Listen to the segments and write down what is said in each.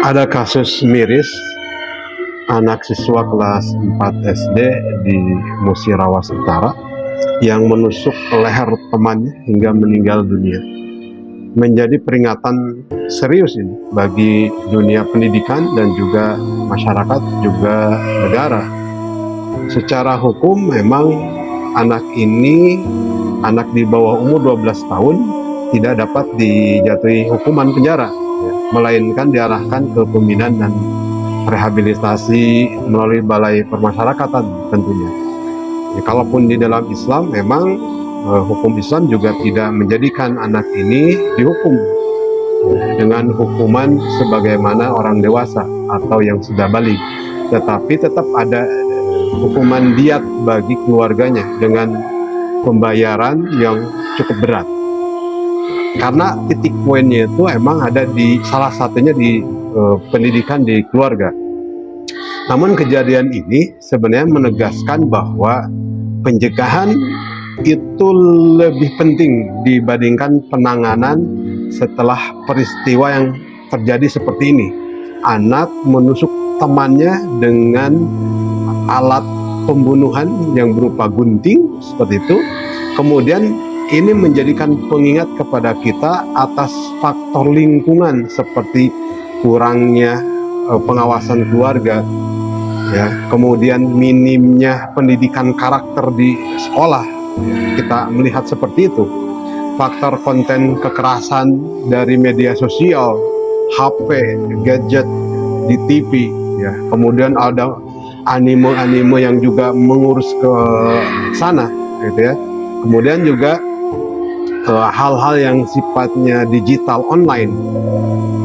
Ada kasus miris anak siswa kelas 4 SD di Musirawas Utara yang menusuk leher temannya hingga meninggal dunia. Menjadi peringatan serius ini bagi dunia pendidikan dan juga masyarakat, juga negara. Secara hukum memang anak ini, anak di bawah umur 12 tahun, tidak dapat dijatuhi hukuman penjara, melainkan diarahkan ke pembinaan dan rehabilitasi melalui balai permasyarakatan tentunya. Ya, kalaupun di dalam Islam memang hukum Islam juga tidak menjadikan anak ini dihukum dengan hukuman sebagaimana orang dewasa atau yang sudah balik, tetapi tetap ada hukuman diat bagi keluarganya dengan pembayaran yang cukup berat. Karena titik poinnya itu emang ada di salah satunya di pendidikan di keluarga. Namun kejadian ini sebenarnya menegaskan bahwa pencegahan itu lebih penting dibandingkan penanganan setelah peristiwa yang terjadi seperti ini. Anak menusuk temannya dengan alat pembunuhan yang berupa gunting seperti itu. Kemudian ini menjadikan pengingat kepada kita atas faktor lingkungan seperti kurangnya pengawasan keluarga, ya, kemudian minimnya pendidikan karakter di sekolah. Kita melihat seperti itu. Faktor konten kekerasan dari media sosial, HP, gadget, di TV, ya. Kemudian ada anime-anime yang juga mengurus ke sana, gitu ya. Kemudian juga hal-hal yang sifatnya digital online.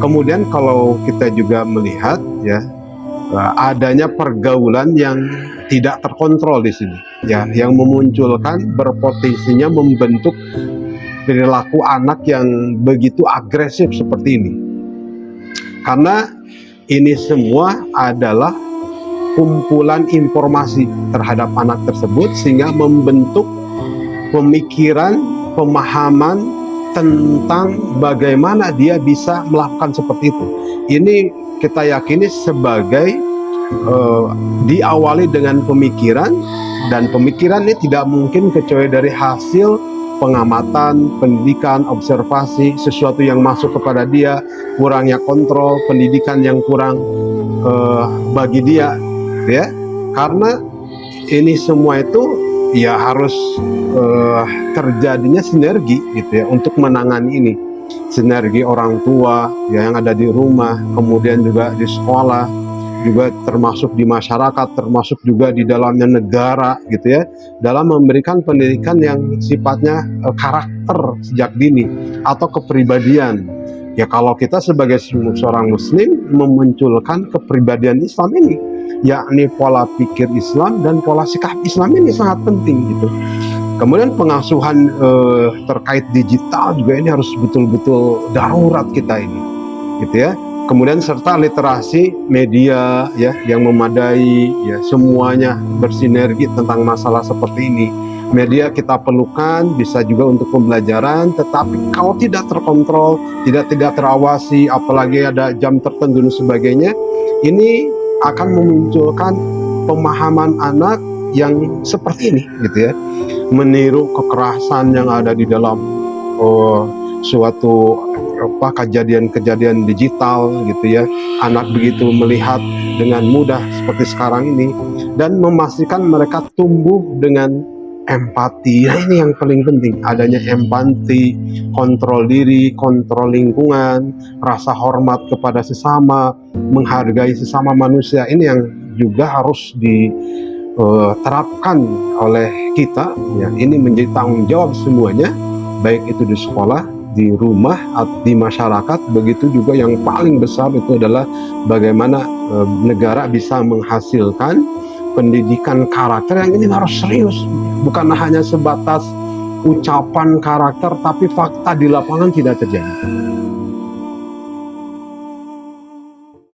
Kemudian kalau kita juga melihat, ya, adanya pergaulan yang tidak terkontrol di sini, ya, yang memunculkan berpotensinya membentuk perilaku anak yang begitu agresif seperti ini. Karena ini semua adalah kumpulan informasi terhadap anak tersebut sehingga membentuk pemikiran, pemahaman tentang bagaimana dia bisa melakukan seperti itu. Ini kita yakini sebagai diawali dengan pemikiran, dan pemikiran ini tidak mungkin kecuali dari hasil pengamatan, pendidikan, observasi, sesuatu yang masuk kepada dia, kurangnya kontrol, pendidikan yang kurang bagi dia, ya. Karena ini semua itu ya harus terjadinya sinergi, gitu ya, untuk menangani ini. Sinergi orang tua, ya, yang ada di rumah, kemudian juga di sekolah, juga termasuk di masyarakat, termasuk juga di dalamnya negara, gitu ya, dalam memberikan pendidikan yang sifatnya karakter sejak dini atau kepribadian. Ya, kalau kita sebagai seorang muslim memunculkan kepribadian Islam ini, yakni pola pikir Islam dan pola sikap Islam, ini sangat penting, gitu. Kemudian pengasuhan terkait digital juga ini harus betul-betul darurat kita ini, gitu ya. Kemudian serta literasi media, ya, yang memadai, ya, semuanya bersinergi tentang masalah seperti ini. Media kita perlukan, bisa juga untuk pembelajaran, tetapi kalau tidak terkontrol, tidak terawasi, apalagi ada jam tertentu dan sebagainya, ini akan memunculkan pemahaman anak yang seperti ini, gitu ya, meniru kekerasan yang ada di dalam suatu kejadian-kejadian digital, gitu ya. Anak begitu melihat dengan mudah seperti sekarang ini, dan memastikan mereka tumbuh dengan empati. Nah, ini yang paling penting, adanya empati, kontrol diri, kontrol lingkungan, rasa hormat kepada sesama, menghargai sesama manusia. Ini yang juga harus diterapkan oleh kita, ya. Ini menjadi tanggung jawab semuanya, baik itu di sekolah, di rumah, atau di masyarakat. Begitu juga yang paling besar itu adalah bagaimana negara bisa menghasilkan pendidikan karakter yang ini harus serius, bukan hanya sebatas ucapan karakter, tapi fakta di lapangan tidak terjadi.